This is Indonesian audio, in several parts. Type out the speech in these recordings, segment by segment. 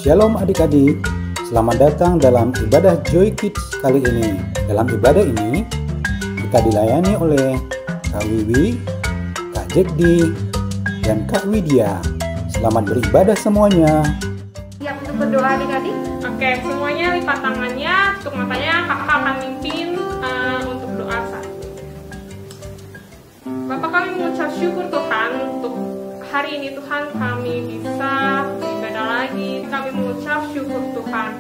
Shalom adik-adik, selamat datang dalam ibadah Joy Kids kali ini. Dalam ibadah ini, kita dilayani oleh Kak Wiwi, Kak Jekdi, dan Kak Widya. Selamat beribadah semuanya. Siap untuk berdoa adik-adik? Oke, semuanya lipat tangannya, tutup matanya, kakak akan mimpin untuk doa satu. Bapak, kami mengucap syukur Tuhan untuk hari ini Tuhan kami bisa beribadah lagi. Kami mengucap syukur Tuhan.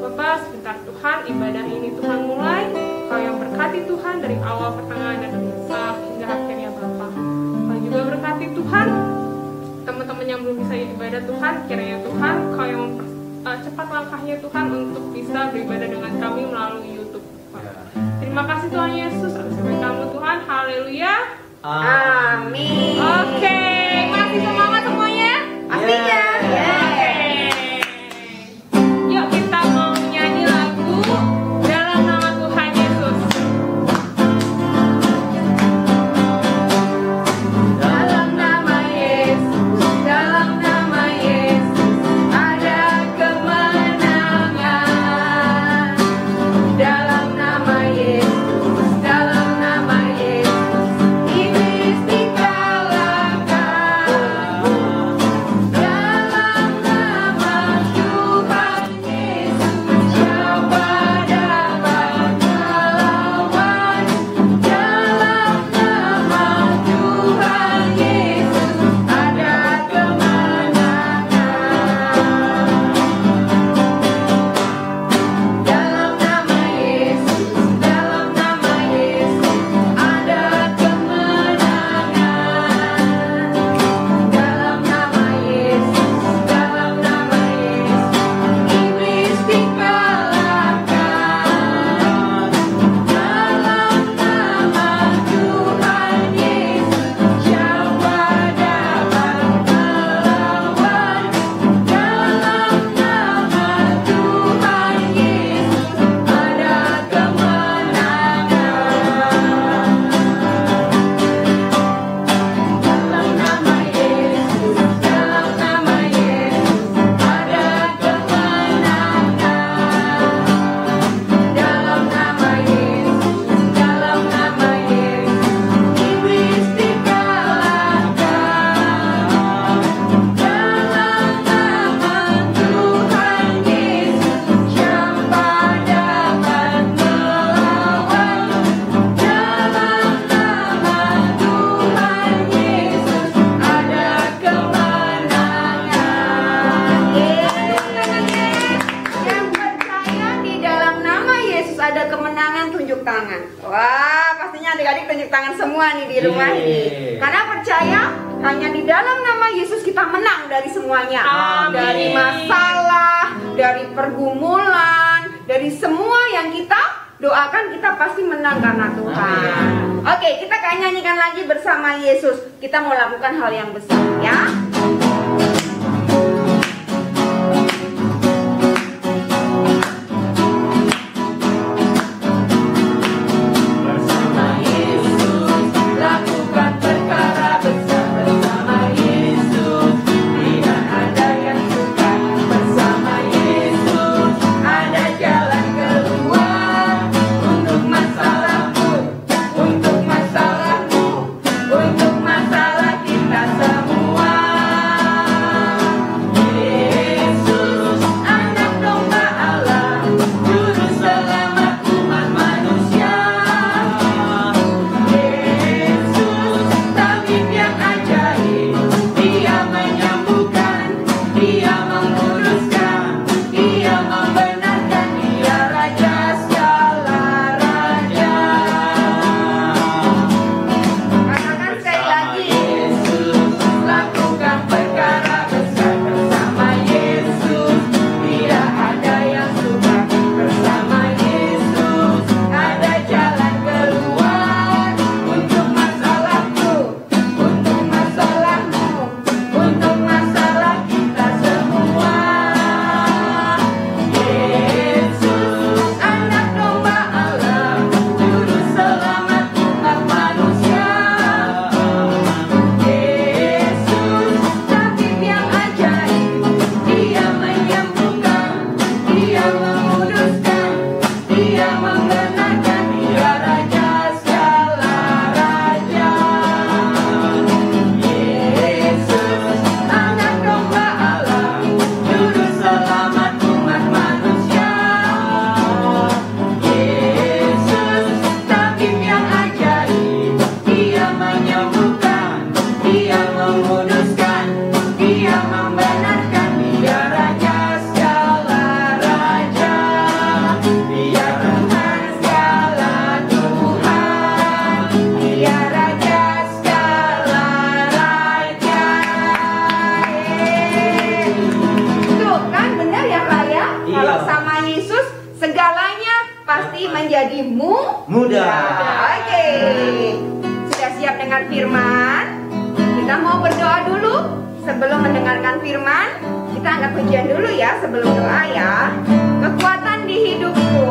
Bapak, sebentar Tuhan, ibadah ini Tuhan mulai. Kau yang berkati Tuhan dari awal, pertengahan, dan hingga akhirnya Bapak. Kau juga berkati Tuhan teman-teman yang belum bisa ibadah Tuhan. Kiranya Tuhan, Kau yang cepat langkahnya Tuhan untuk bisa beribadah dengan kami melalui YouTube. Terima kasih Tuhan Yesus atas firman Kamu Tuhan. Haleluya. Amin. Oke, masih semangat semuanya? Pastinya. Yuk kita mau nyanyi lagu dalam nama Tuhan Yesus. Dalam nama Yesus, dalam nama Yesus ada kemenangan. Dalam nama Yesus, dalam nama Yesus iblis dikalahkan. Dalam nama Tuhan Yesus siapa dapat melawan? Dalam nama Tuhan Yesus ada kemenangan. Dalam nama Yesus, dalam nama Yesus ada kemenangan. Dalam nama Yesus, dalam nama Yesus iblis dikalahkan. Dalam nama Tuhan Yesus siapa dapat melawan? Dalam nama Tuhan Yesus ada kemenangan. Dalam nama Yesus, dalam nama Yesus ada kemenangan. Dalam nama Yesus, dalam nama Yesus iblis dikalahkan. Dalam nama Tuhan Yesus siapa dapat melawan? Dalam nama Tuhan Yesus ada kemenangan. Yang percaya di dalam nama Yesus ada kemenangan, tunjuk tangan. Wah, pastinya adik-adik tunjuk tangan semua nih di rumah ini. Karena percaya hanya di dalam nama Yesus kita menang dari semuanya. Amin. Dari masalah, dari pergumulan, dari semua yang kita doakan kita pasti menang karena Tuhan. Oke, kita akan nyanyikan lagi bersama Yesus. Kita mau lakukan hal yang besar ya. Bersama Yesus lakukan perkara besar. Bersama Yesus tidak ada yang sukar. Bersama Yesus ada jalan keluar untuk masalahmu, untuk masalahmu, untuk masalah kita semua. menjadi muda. Oke. Sudah siap dengan firman? Kita mau berdoa dulu sebelum mendengarkan firman. Kita angkat pujian dulu ya sebelum doa ya. Kekuatan di hidupku.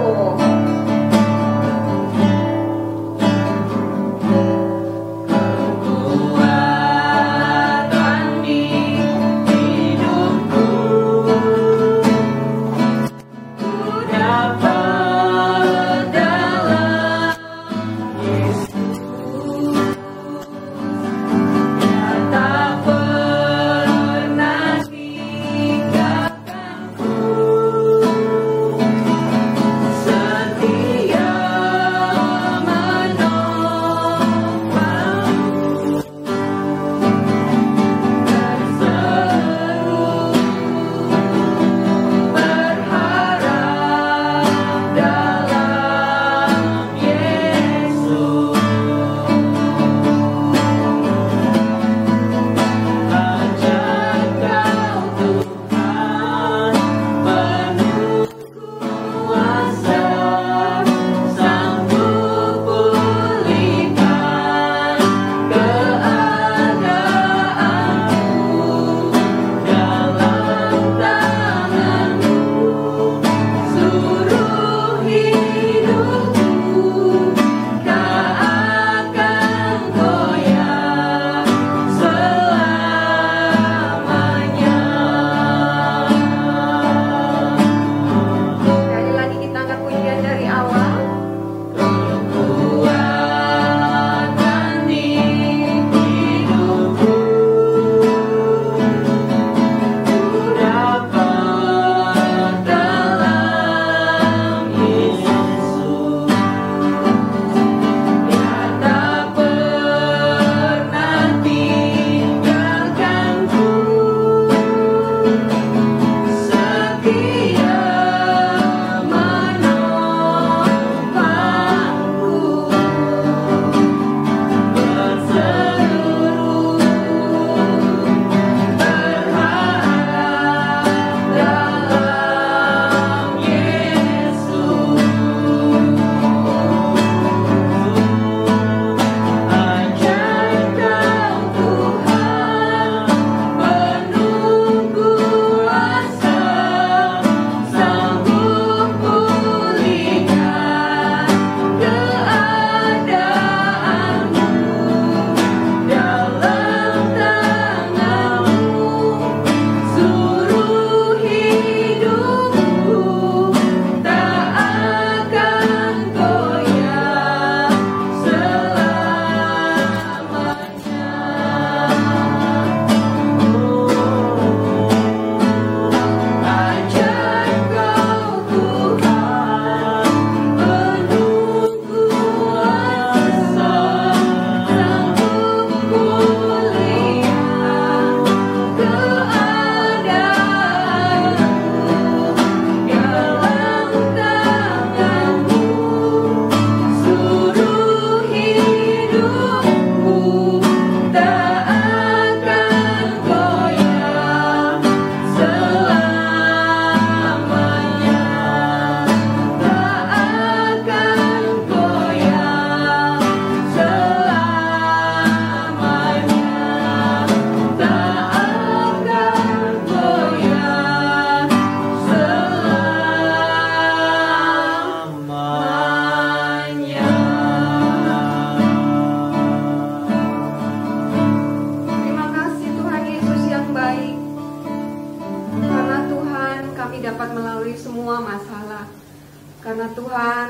Karena Tuhan,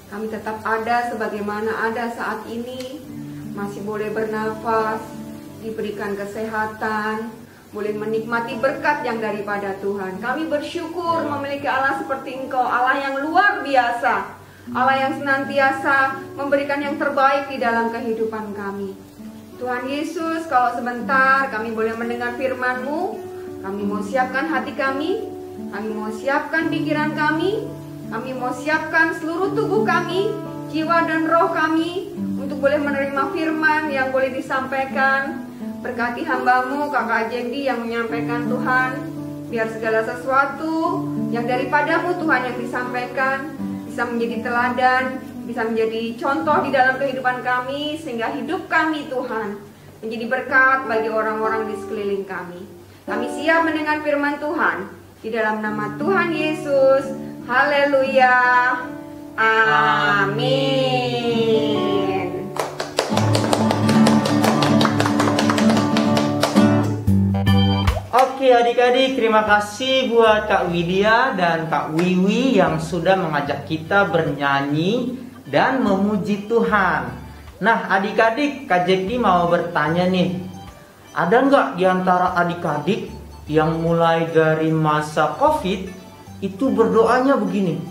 kami tetap ada sebagaimana ada saat ini, masih boleh bernafas, diberikan kesehatan, boleh menikmati berkat yang daripada Tuhan. Kami bersyukur memiliki Allah seperti Engkau, Allah yang luar biasa, Allah yang senantiasa memberikan yang terbaik di dalam kehidupan kami. Tuhan Yesus, kalau sebentar kami boleh mendengar firman-Mu, kami mau siapkan hati kami mau siapkan pikiran kami mau siapkan seluruh tubuh kami, jiwa dan roh kami, untuk boleh menerima firman yang boleh disampaikan. Berkati hamba-Mu, Kakak Jengdi yang menyampaikan Tuhan, biar segala sesuatu yang daripada-Mu Tuhan yang disampaikan bisa menjadi teladan, bisa menjadi contoh di dalam kehidupan kami, sehingga hidup kami Tuhan menjadi berkat bagi orang-orang di sekeliling kami. Kami siap mendengar firman Tuhan di dalam nama Tuhan Yesus. Haleluya. Amin. Oke adik-adik, terima kasih buat Kak Widya dan Kak Wiwi yang sudah mengajak kita bernyanyi dan memuji Tuhan. Nah adik-adik, Kak Jeki mau bertanya nih, ada nggak di antara adik-adik yang mulai dari masa COVID itu berdoanya begini,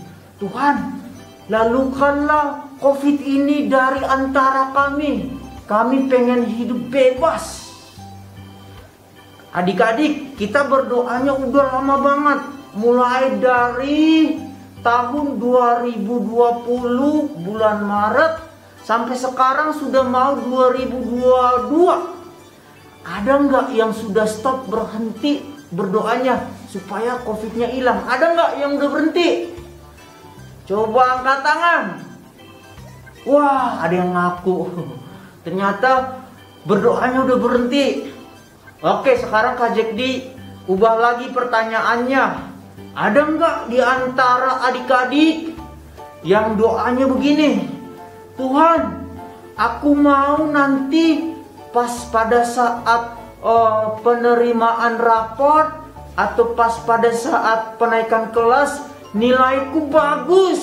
Tuhan, lalukanlah COVID ini dari antara kami pengen hidup bebas. Adik-adik, kita berdoanya udah lama banget, mulai dari tahun 2020 bulan Maret sampai sekarang sudah mau 2022. Ada nggak yang sudah stop, berhenti berdoanya supaya COVID-nya hilang? Ada nggak yang udah berhenti? Coba angkat tangan. Wah, ada yang ngaku. Ternyata berdoanya udah berhenti. Oke, sekarang Kak Jekdi ubah lagi pertanyaannya. Ada nggak di antara adik-adik yang doanya begini, Tuhan, aku mau nanti pas pada saat penerimaan raport atau pas pada saat penaikan kelas nilaiku bagus.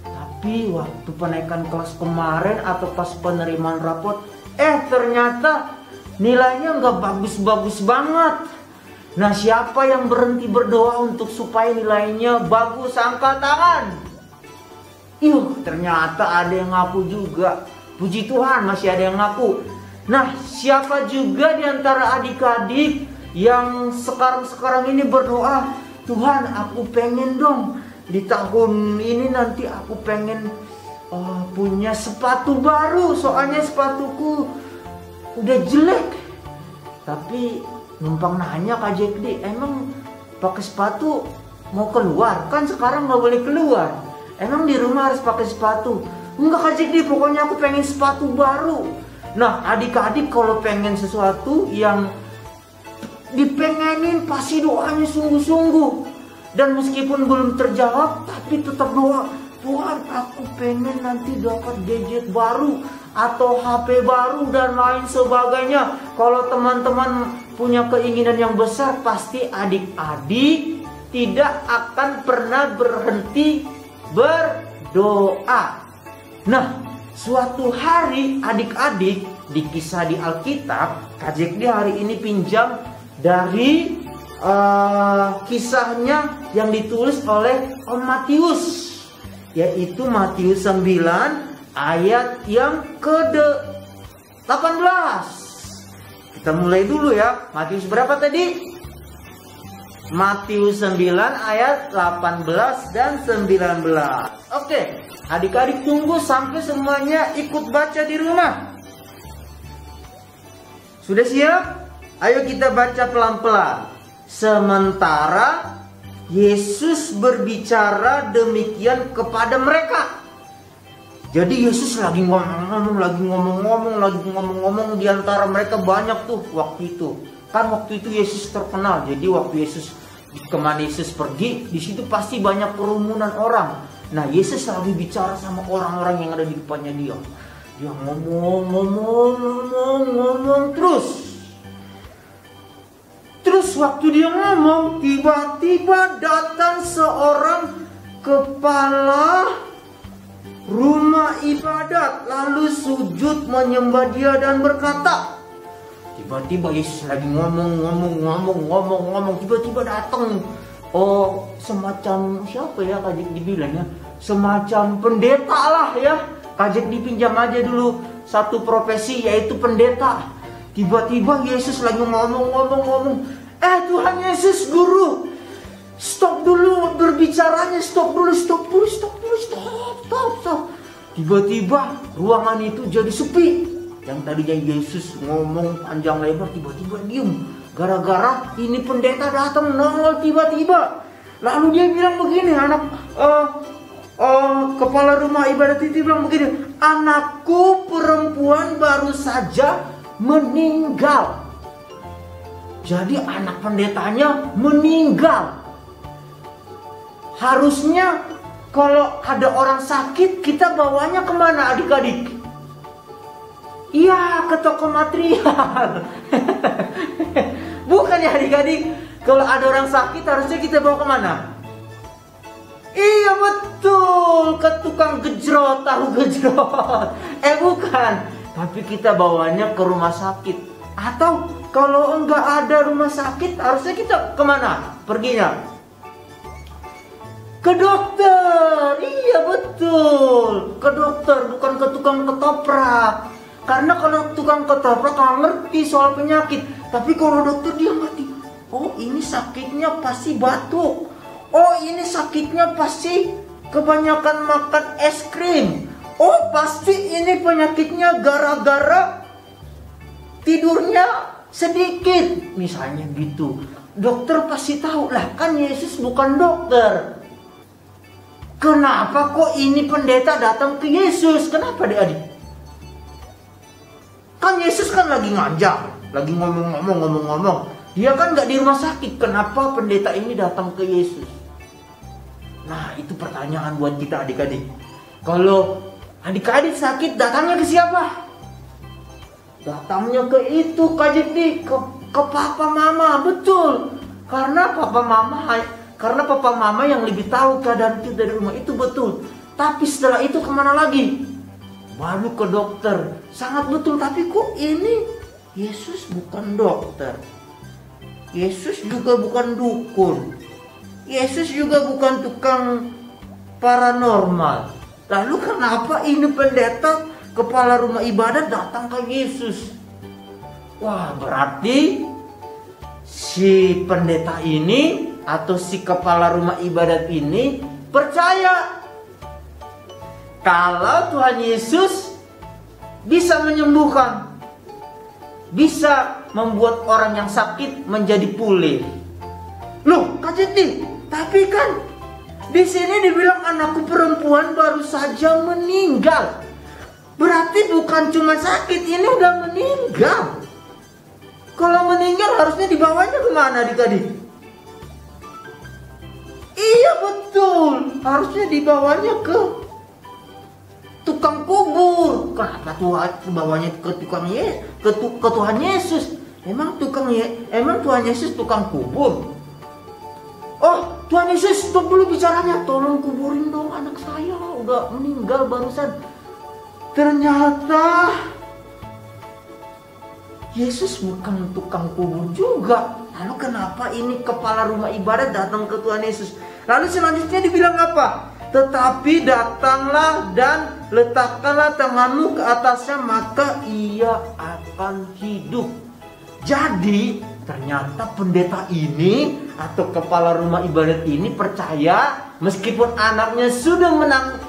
Tapi waktu penaikan kelas kemarin atau pas penerimaan raport, ternyata nilainya nggak bagus-bagus banget. Nah, siapa yang berhenti berdoa untuk supaya nilainya bagus? Angkat tangan. Ternyata ada yang ngaku juga. Puji Tuhan, masih ada yang ngaku. Nah, siapa juga di antara adik-adik yang sekarang ini berdoa, Tuhan, aku pengen dong di tahun ini nanti aku pengen punya sepatu baru, soalnya sepatuku udah jelek. Tapi numpang nanya Kak Jekdi, emang pakai sepatu mau keluar? Kan sekarang nggak boleh keluar. Emang di rumah harus pakai sepatu? Enggak Kak Jekdi, pokoknya aku pengen sepatu baru. Nah adik-adik kalau pengen sesuatu yang dipengenin pasti doanya sungguh-sungguh. Dan meskipun belum terjawab tapi tetap doa, Tuhan aku pengen nanti dapat gadget baru atau HP baru dan lain sebagainya. Kalau teman-teman punya keinginan yang besar, pasti adik-adik tidak akan pernah berhenti berdoa. Nah, suatu hari adik-adik di kisah di Alkitab, Kak Jekdi hari ini pinjam dari kisahnya yang ditulis oleh Om Matius, yaitu Matius 9 ayat yang ke-18. Kita mulai dulu ya. Matius berapa tadi? Matius 9 ayat 18 dan 19. Oke, adik-adik tunggu sampai semuanya ikut baca di rumah. Sudah siap? Ayo kita baca pelan-pelan. Sementara Yesus berbicara demikian kepada mereka. Jadi Yesus lagi ngomong di antara mereka banyak tuh waktu itu. Kan waktu itu Yesus terkenal. Jadi waktu Yesus kemana Yesus pergi, di situ pasti banyak kerumunan orang. Nah, Yesus lagi bicara sama orang-orang yang ada di depannya dia. Dia ngomong terus. Terus waktu dia ngomong, tiba-tiba datang seorang kepala rumah ibadat, lalu sujud menyembah dia dan berkata, tiba-tiba Yesus lagi ngomong, tiba-tiba datang semacam siapa ya Kak Jek dibilangnya, semacam pendeta lah ya. Kak Jek dipinjam aja dulu satu profesi, yaitu pendeta. Tiba-tiba Yesus lagi ngomong, Tuhan Yesus guru, stop dulu berbicaranya, stop. Tiba-tiba ruangan itu jadi sepi. Yang tadinya Yesus ngomong panjang lebar tiba-tiba diem. Gara-gara ini pendeta datang nongol tiba-tiba. Lalu dia bilang begini, kepala rumah ibadat itu bilang begini, anakku perempuan baru saja meninggal. Jadi anak pendetanya meninggal. Harusnya kalau ada orang sakit, kita bawanya kemana adik-adik? Iya, ke toko material. Bukan ya adik-adik? Kalau ada orang sakit harusnya kita bawa kemana? Iya betul, ke tukang gejrot, tahu gejrot. Bukan, tapi kita bawanya ke rumah sakit. Atau kalau enggak ada rumah sakit, harusnya kita kemana perginya? Ke dokter. Iya betul, ke dokter, bukan ke tukang ketoprak. Karena kalau tukang ketoprak nggak ngerti soal penyakit. Tapi kalau dokter dia ngerti. Oh ini sakitnya pasti batuk. Oh ini sakitnya pasti kebanyakan makan es krim. Oh pasti ini penyakitnya gara-gara tidurnya sedikit. Misalnya gitu. Dokter pasti tahu lah, kan Yesus bukan dokter. Kenapa kok ini pendeta datang ke Yesus? Kenapa adik-adik? Kan Yesus kan lagi ngajar, lagi ngomong. Dia kan nggak di rumah sakit. Kenapa pendeta ini datang ke Yesus? Nah itu pertanyaan buat kita adik-adik. Kalau adik-adik sakit, datangnya ke siapa? Datangnya ke itu KJP, ke papa mama. Betul. Karena papa mama yang lebih tahu keadaan kita dari rumah, itu betul. Tapi setelah itu kemana lagi? Baru ke dokter. Sangat betul. Tapi kok ini Yesus bukan dokter, Yesus juga bukan dukun, Yesus juga bukan tukang paranormal. Lalu kenapa ini pendeta kepala rumah ibadat datang ke Yesus? Wah, berarti si pendeta ini atau si kepala rumah ibadat ini percaya kalau Tuhan Yesus bisa menyembuhkan, bisa membuat orang yang sakit menjadi pulih. Loh, Kak Jeti, tapi kan di sini dibilang anakku perempuan baru saja meninggal. Berarti bukan cuma sakit, ini udah meninggal. Kalau meninggal harusnya dibawanya kemana adik-adik? Iya betul, harusnya dibawanya ke tukang kubur. Kenapa bawanya ke Tuhan Yesus? Emang Tuhan Yesus tukang kubur? Oh, Tuhan Yesus, stop dulu bicaranya. Tolong kuburin dong anak saya, udah meninggal barusan. Ternyata Yesus bukan tukang kubur juga. Lalu kenapa ini kepala rumah ibadat datang ke Tuhan Yesus? Lalu selanjutnya dibilang apa? Tetapi datanglah dan letakkanlah tanganmu ke atasnya, maka ia akan hidup. Jadi ternyata pendeta ini atau kepala rumah ibadat ini percaya meskipun anaknya sudah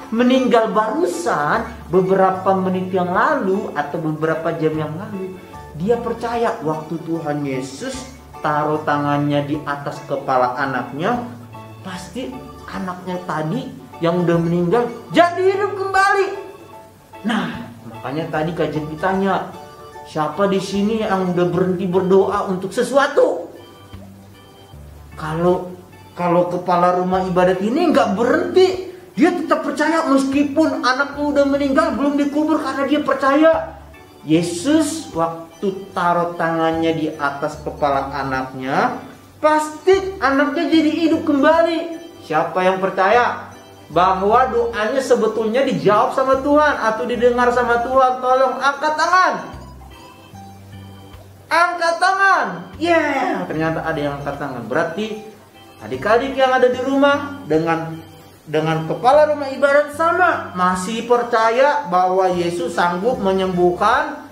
meninggal barusan beberapa menit yang lalu atau beberapa jam yang lalu, dia percaya waktu Tuhan Yesus taruh tangannya di atas kepala anaknya, pasti anaknya tadi yang udah meninggal jadi hidup kembali. Nah, makanya tadi Kak Jen ditanya, siapa di sini yang udah berhenti berdoa untuk sesuatu? Kalau kepala rumah ibadat ini nggak berhenti, dia tetap percaya meskipun anaknya udah meninggal belum dikubur, karena dia percaya Yesus waktu taruh tangannya di atas kepala anaknya, pasti anaknya jadi hidup kembali. Siapa yang percaya bahwa doanya sebetulnya dijawab sama Tuhan atau didengar sama Tuhan? Tolong angkat tangan. Angkat tangan. Yeah, ternyata ada yang angkat tangan. Berarti adik-adik yang ada di rumah dengan kepala rumah ibadat sama, masih percaya bahwa Yesus sanggup menyembuhkan,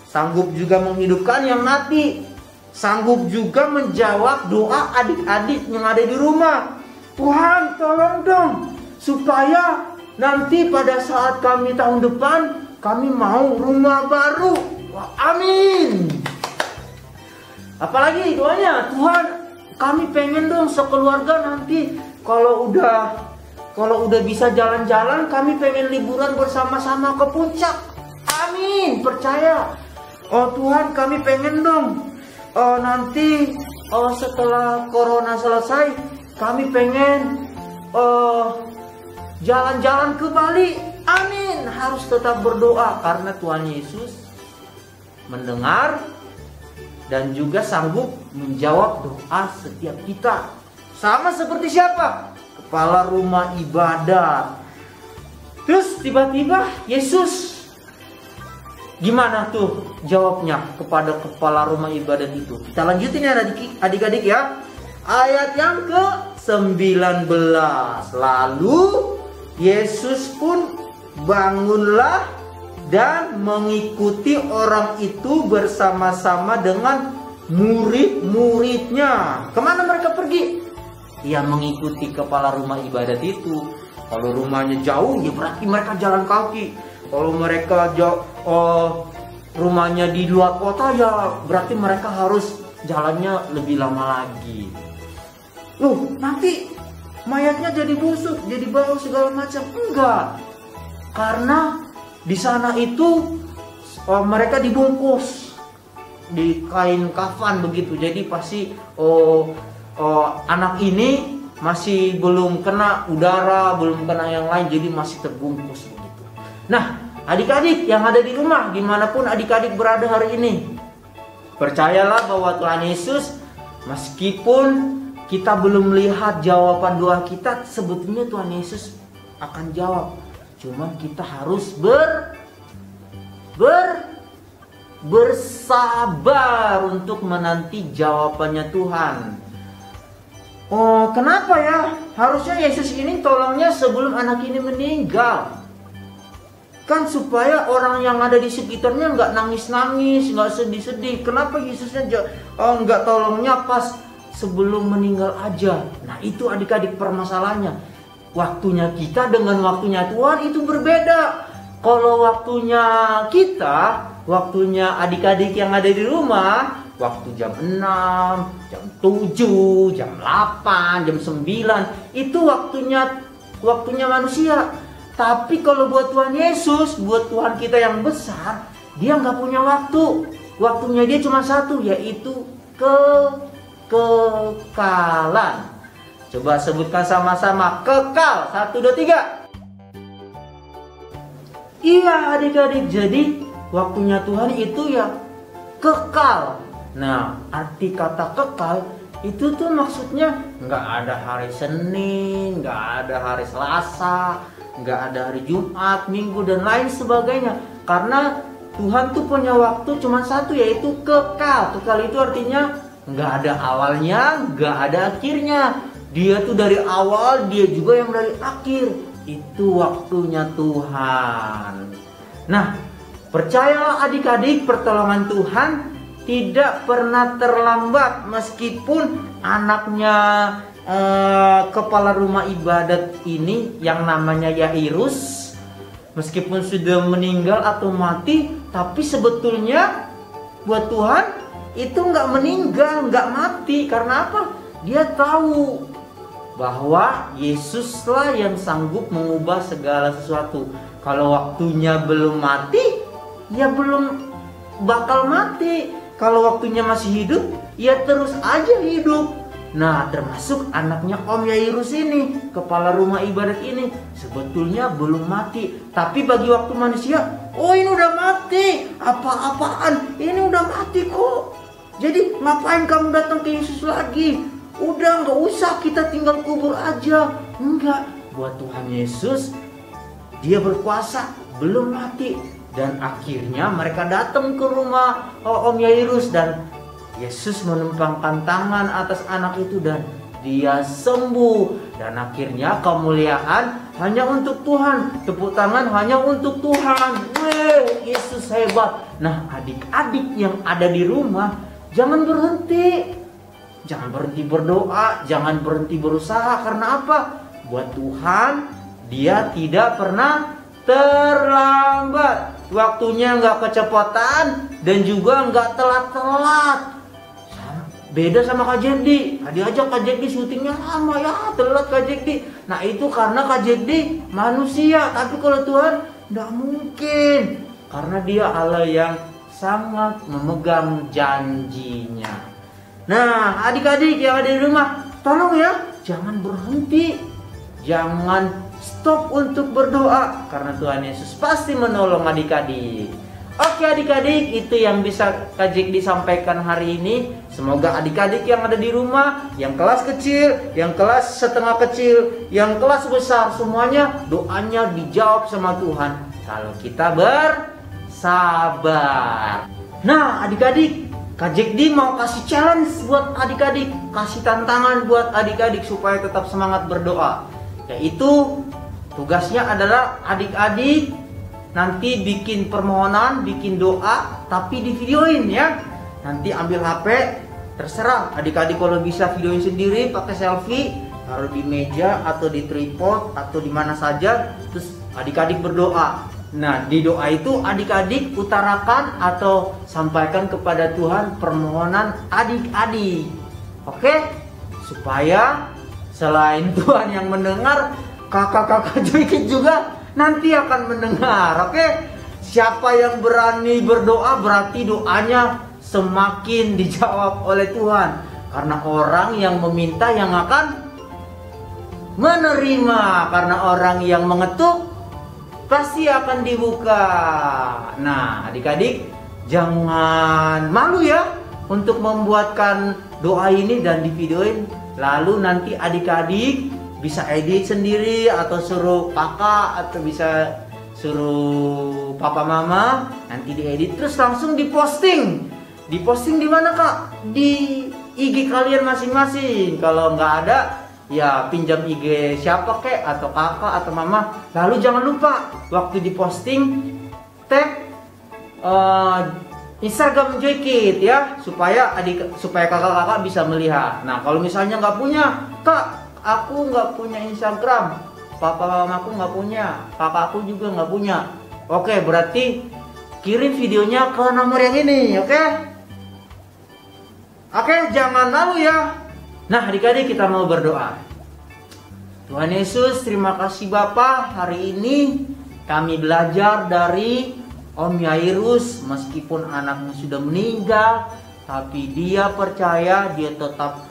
sanggup juga menghidupkan yang mati, sanggup juga menjawab doa adik-adik yang ada di rumah. Tuhan, tolong dong supaya nanti pada saat kami tahun depan kami mau rumah baru. Wah, amin. Apalagi doanya, Tuhan, kami pengen dong sekeluarga nanti kalau udah kalau udah bisa jalan-jalan, kami pengen liburan bersama-sama ke puncak. Amin, percaya. Oh Tuhan, kami pengen dong nanti setelah corona selesai, kami pengen jalan-jalan ke Bali. Amin, harus tetap berdoa karena Tuhan Yesus mendengar dan juga sanggup menjawab doa setiap kita. Sama seperti siapa? Kepala rumah ibadat. Terus tiba-tiba Yesus gimana tuh jawabnya kepada kepala rumah ibadat itu? Kita lanjutin ya adik-adik ya. Ayat yang ke-19. Lalu Yesus pun bangunlah dan mengikuti orang itu bersama-sama dengan murid-muridnya. Kemana mereka pergi? Ya mengikuti kepala rumah ibadat itu. Kalau rumahnya jauh, ya berarti mereka jalan kaki. Kalau mereka rumahnya di luar kota, ya berarti mereka harus jalannya lebih lama lagi. Loh, nanti mayatnya jadi busuk, jadi bau segala macam. Enggak. Karena di sana itu mereka dibungkus di kain kafan begitu. Jadi pasti anak ini masih belum kena udara, belum kena yang lain, jadi masih terbungkus begitu. Nah, adik-adik yang ada di rumah, dimanapun adik-adik berada hari ini, percayalah bahwa Tuhan Yesus, meskipun kita belum melihat jawaban doa kita, sebetulnya Tuhan Yesus akan jawab. Cuman kita harus bersabar untuk menanti jawabannya Tuhan. Oh, kenapa ya? Harusnya Yesus ini tolongnya sebelum anak ini meninggal. Kan supaya orang yang ada di sekitarnya nggak nangis-nangis, nggak sedih-sedih. Kenapa Yesusnya nggak tolongnya pas sebelum meninggal aja? Nah itu adik-adik permasalahannya. Waktunya kita dengan waktunya Tuhan itu berbeda. Kalau waktunya kita, waktunya adik-adik yang ada di rumah, waktu jam 6, jam 7, jam 8, jam 9, itu waktunya manusia. Tapi kalau buat Tuhan Yesus, buat Tuhan kita yang besar, dia nggak punya waktu. Waktunya dia cuma satu, yaitu kekekalan. Coba sebutkan sama-sama, kekal. 1, 2, 3. Iya adik-adik, jadi waktunya Tuhan itu ya kekal. Nah, arti kata kekal itu tuh maksudnya nggak ada hari Senin, nggak ada hari Selasa, nggak ada hari Jumat, Minggu dan lain sebagainya. Karena Tuhan tuh punya waktu cuma satu, yaitu kekal. Kekal itu artinya nggak ada awalnya, nggak ada akhirnya. Dia tuh dari awal, dia juga yang dari akhir. Itu waktunya Tuhan. Nah, percayalah adik-adik, pertolongan Tuhan tidak pernah terlambat. Meskipun anaknya kepala rumah ibadat ini yang namanya Yairus, meskipun sudah meninggal atau mati, tapi sebetulnya buat Tuhan itu nggak meninggal, nggak mati. Karena apa? Dia tahu bahwa Yesuslah yang sanggup mengubah segala sesuatu. Kalau waktunya belum mati, ya belum bakal mati. Kalau waktunya masih hidup, ya terus aja hidup. Nah, termasuk anaknya Om Yairus ini, kepala rumah ibadat ini, sebetulnya belum mati. Tapi bagi waktu manusia, oh ini udah mati. Apa-apaan? Ini udah mati kok. Jadi ngapain kamu datang ke Yesus lagi? Udah nggak usah, kita tinggal kubur aja. Enggak, buat Tuhan Yesus, dia berkuasa, belum mati. Dan akhirnya mereka datang ke rumah Om Yairus dan Yesus menumpangkan tangan atas anak itu dan dia sembuh. Dan akhirnya kemuliaan hanya untuk Tuhan, tepuk tangan hanya untuk Tuhan. Yesus hebat. Nah, adik-adik yang ada di rumah, jangan berhenti. Jangan berhenti berdoa, jangan berhenti berusaha. Karena apa? Buat Tuhan, dia tidak pernah terlambat. Waktunya nggak kecepatan dan juga nggak telat-telat. beda sama Kak Jekdi. Diajak Kak Jekdi syutingnya lama ya, telat Kak Jekdi. Nah itu karena Kak Jekdi manusia, tapi kalau Tuhan nggak mungkin, karena Dia Allah yang sangat memegang janjinya. Nah adik-adik yang ada di rumah, tolong ya, jangan berhenti, jangan stop untuk berdoa, karena Tuhan Yesus pasti menolong adik-adik. Oke adik-adik, itu yang bisa Kak Jekdi sampaikan hari ini. Semoga adik-adik yang ada di rumah, yang kelas kecil, yang kelas setengah kecil, yang kelas besar, semuanya doanya dijawab sama Tuhan kalau kita bersabar. Nah adik-adik, Kak Jekdi mau kasih challenge buat adik-adik, kasih tantangan buat adik-adik supaya tetap semangat berdoa. Yaitu tugasnya adalah adik-adik nanti bikin permohonan, bikin doa, tapi di videoin ya. Nanti ambil HP, terserah adik-adik, kalau bisa videoin sendiri pakai selfie, taruh di meja atau di tripod atau di mana saja, terus adik-adik berdoa. Nah di doa itu adik-adik utarakan atau sampaikan kepada Tuhan permohonan adik-adik. Oke? Supaya selain Tuhan yang mendengar, kakak-kakak Joykid juga nanti akan mendengar. Oke? Siapa yang berani berdoa berarti doanya semakin dijawab oleh Tuhan. Karena orang yang meminta yang akan menerima. Karena orang yang mengetuk pasti akan dibuka. Nah adik-adik, jangan malu ya untuk membuatkan doa ini dan di videoin. Lalu nanti adik-adik bisa edit sendiri atau suruh kakak atau bisa suruh papa mama, nanti diedit terus langsung diposting. Diposting di mana Kak? Di IG kalian masing-masing. Kalau nggak ada ya pinjam IG siapa kek, atau kakak atau mama. Lalu jangan lupa waktu diposting tag Instagram Joykid ya, supaya kakak-kakak bisa melihat. Nah kalau misalnya nggak punya, Kak aku nggak punya Instagram, papa mamaku nggak punya, kakakku juga nggak punya. Oke, berarti kirim videonya ke nomor yang ini, oke? Oke, jangan malu ya. Nah adik-adik, kita mau berdoa. Tuhan Yesus, terima kasih Bapa, hari ini kami belajar dari Om Yairus. Meskipun anaknya sudah meninggal, tapi dia percaya, dia tetap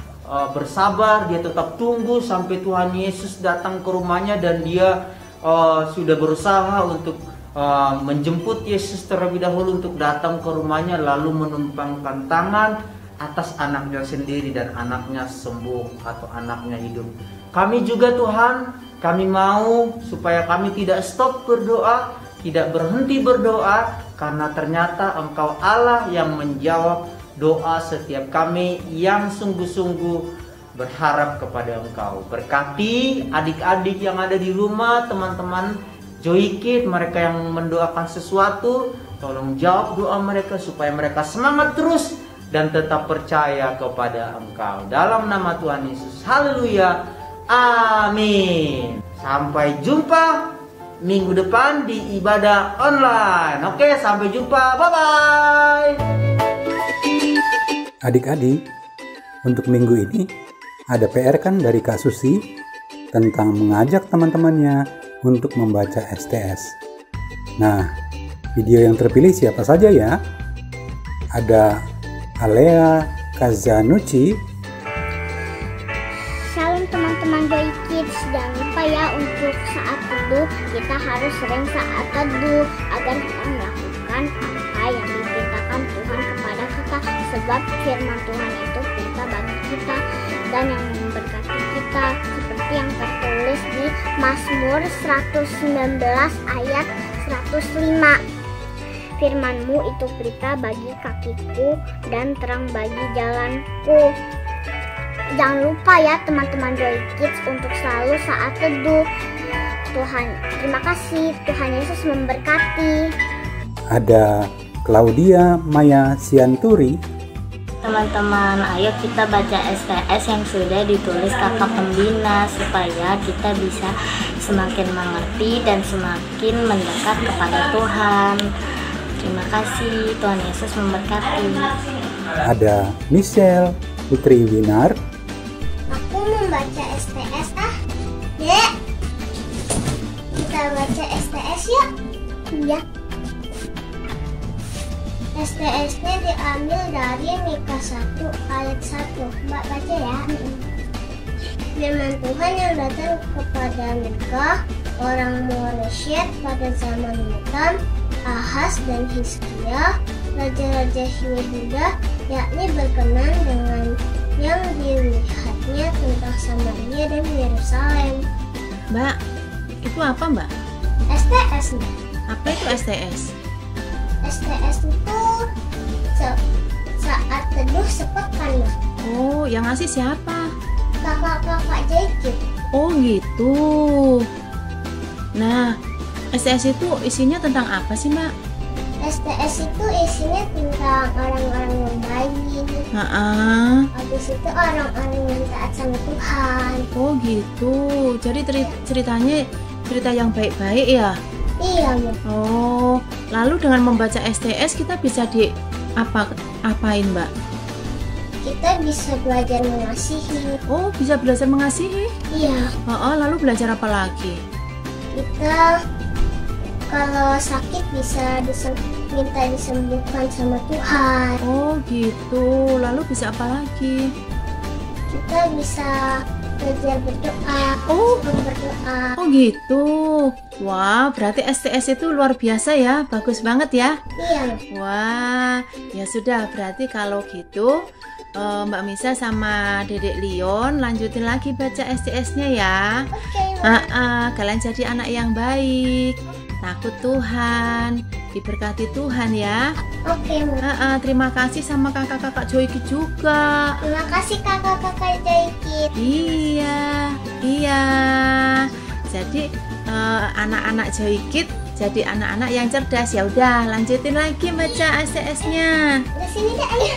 bersabar, dia tetap tunggu sampai Tuhan Yesus datang ke rumahnya, dan dia sudah berusaha untuk menjemput Yesus terlebih dahulu untuk datang ke rumahnya, lalu menumpangkan tangan atas anaknya sendiri dan anaknya sembuh atau anaknya hidup. Kami juga Tuhan, kami mau supaya kami tidak stop berdoa, tidak berhenti berdoa, karena ternyata Engkau Allah yang menjawab doa setiap kami yang sungguh-sungguh berharap kepada Engkau. Berkati adik-adik yang ada di rumah, teman-teman Joykid, mereka yang mendoakan sesuatu, tolong jawab doa mereka supaya mereka semangat terus dan tetap percaya kepada Engkau. Dalam nama Tuhan Yesus, haleluya, amin. Sampai jumpa minggu depan di ibadah online. Oke, sampai jumpa, bye-bye. Adik-adik, untuk minggu ini ada PR kan dari Kak Susi tentang mengajak teman-temannya untuk membaca STS. Nah, video yang terpilih siapa saja ya? Ada Alea Kazanucci. Shalom teman-teman Joykid, jangan lupa ya untuk saat teduh kita harus sering saat teduh agar kita melakukan apa yang diperintahkan Tuhan kepada kita, sebab firman Tuhan itu perintah bagi kita dan yang memberkati kita, seperti yang tertulis di Mazmur 119 ayat 105. Firman-Mu itu pelita bagi kakiku dan terang bagi jalanku. Jangan lupa ya teman-teman Joykid untuk selalu saat teduh. Tuhan, terima kasih. Tuhan Yesus memberkati. Ada Claudia Maya Sianturi. Teman-teman, ayo kita baca STS yang sudah ditulis kakak pembina supaya kita bisa semakin mengerti dan semakin mendekat kepada Tuhan. Terima kasih, Tuhan Yesus memberkati. Ada Michelle Putri Winar. Aku membaca STS Dek. Kita baca STS yuk. Iya. STS-nya diambil dari Mika 1 ayat 1. Mbak baca ya. Firman Tuhan yang datang kepada Mika, orang Moreshet pada zaman Yotam, Ahaz dan Hizkia, raja-raja Yehuda, yakni berkenan dengan yang dilihatnya tentang Samaria dan Yerusalem. Mbak, itu apa Mbak? STS nih. Apa itu STS? STS itu saat teduh sepekan Mbak. Oh, yang ngasih siapa? Kakak-kakak Jaikid. Oh gitu. Nah, STS itu isinya tentang apa sih Mbak? STS itu isinya tentang orang-orang yang baik. Habis itu orang-orang yang taat sama Tuhan. Oh gitu. Jadi ceritanya cerita yang baik-baik ya? Iya Mbak. Oh, lalu dengan membaca STS kita bisa apain Mbak? Kita bisa belajar mengasihi. Oh, bisa belajar mengasihi? Iya. Lalu belajar apa lagi? Kita kalau sakit bisa minta disembuhkan sama Tuhan. Oh gitu. Lalu bisa apa lagi? Kita bisa belajar berdoa. Berdoa. Oh gitu. Wah, berarti STS itu luar biasa ya. Bagus banget ya. Iya. Wah, ya sudah. Berarti kalau gitu Mbak Misa sama Dedek Leon lanjutin lagi baca STS-nya ya. Oke. Kalian jadi anak yang baik, takut Tuhan, diberkati Tuhan ya. Oke Mbak. Terima kasih sama kakak-kakak Joykid juga. Terima kasih kakak-kakak Joykid. Iya. Jadi anak-anak Joykid jadi anak-anak yang cerdas. Ya udah, lanjutin lagi baca STS-nya. Di sini deh, ayo.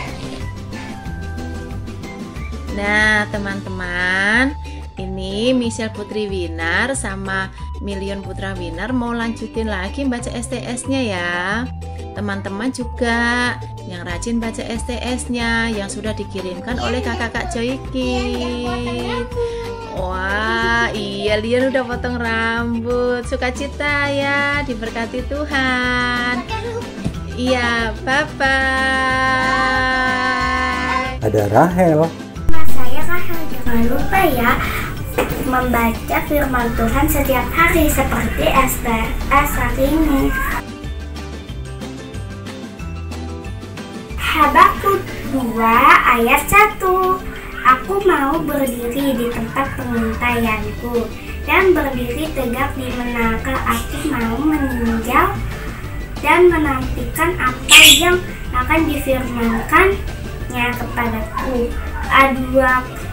Nah, teman-teman, ini Michelle Putri Winar sama Milion Putra Winar mau lanjutin lagi baca STS-nya ya. Teman-teman juga yang rajin baca STS-nya yang sudah dikirimkan oleh kakak-kakak Joykid. Wah, iya, Lian udah potong rambut. Sukacita ya, diberkati Tuhan. Iya, bye-bye. Ada Rahel. Saya Rahel, jangan lupa ya membaca firman Tuhan setiap hari seperti STS hari ini. Habakuk 2 ayat 1. Aku mau berdiri di tempat pengintaianku dan berdiri tegak di menara. Aku mau meninjau dan menantikan apa yang akan difirmankannya kepadaku. Aduanku.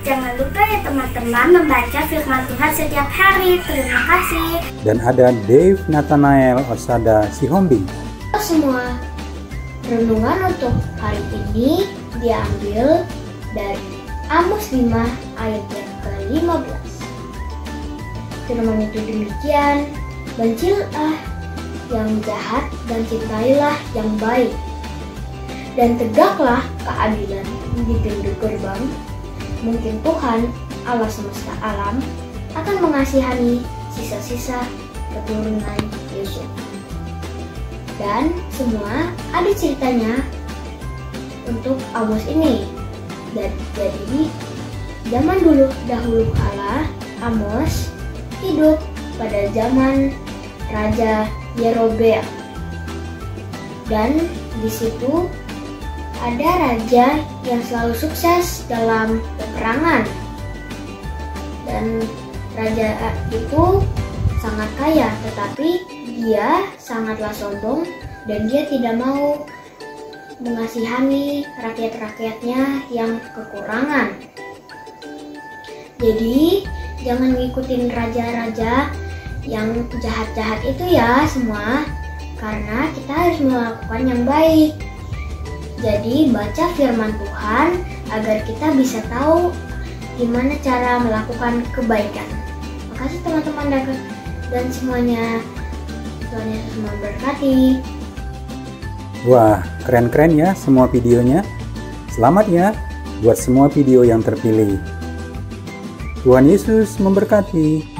Jangan lupa ya teman-teman membaca firman Tuhan setiap hari. Terima kasih. Dan ada Dave Nathanael Osada Sihombing. Halo semua, renungan untuk hari ini diambil dari Amos 5 ayat yang ke-15. Firman itu demikian, bencilah yang jahat dan cintailah yang baik, dan tegaklah keadilan di pintu gerbang. Mungkin Tuhan Allah semesta alam akan mengasihani sisa-sisa keturunan Yusuf. Dan semua ada ceritanya untuk Amos ini. Dan jadi zaman dahulu kala Amos hidup pada zaman Raja Yerobeam. Dan di situ ada raja yang selalu sukses dalam peperangan. Dan raja itu sangat kaya, tetapi dia sangatlah sombong dan dia tidak mau mengasihani rakyat-rakyatnya yang kekurangan. Jadi jangan ngikutin raja-raja yang jahat-jahat itu ya semua, karena kita harus melakukan yang baik. Jadi baca firman Tuhan agar kita bisa tahu gimana cara melakukan kebaikan. Makasih teman-teman dan semuanya. Tuhan Yesus memberkati. Wah, keren-keren ya semua videonya. Selamat ya buat semua video yang terpilih. Tuhan Yesus memberkati.